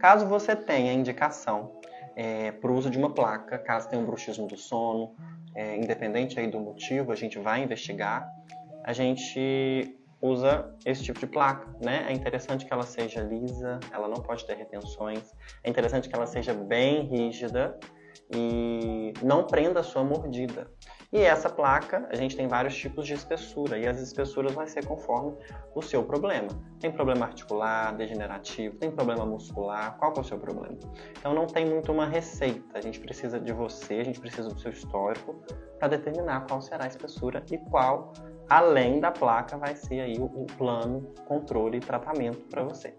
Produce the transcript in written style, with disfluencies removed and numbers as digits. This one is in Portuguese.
Caso você tenha indicação para o uso de uma placa, caso tenha um bruxismo do sono, independente aí do motivo, a gente vai investigar, a gente usa esse tipo de placa, né? É interessante que ela seja lisa, ela não pode ter retenções, é interessante que ela seja bem rígida e não prenda a sua mordida. E essa placa, a gente tem vários tipos de espessura, e as espessuras vai ser conforme o seu problema. Tem problema articular, degenerativo, tem problema muscular, qual que é o seu problema? Então não tem muito uma receita, a gente precisa de você, a gente precisa do seu histórico para determinar qual será a espessura e qual, além da placa, vai ser aí o plano, controle e tratamento para você.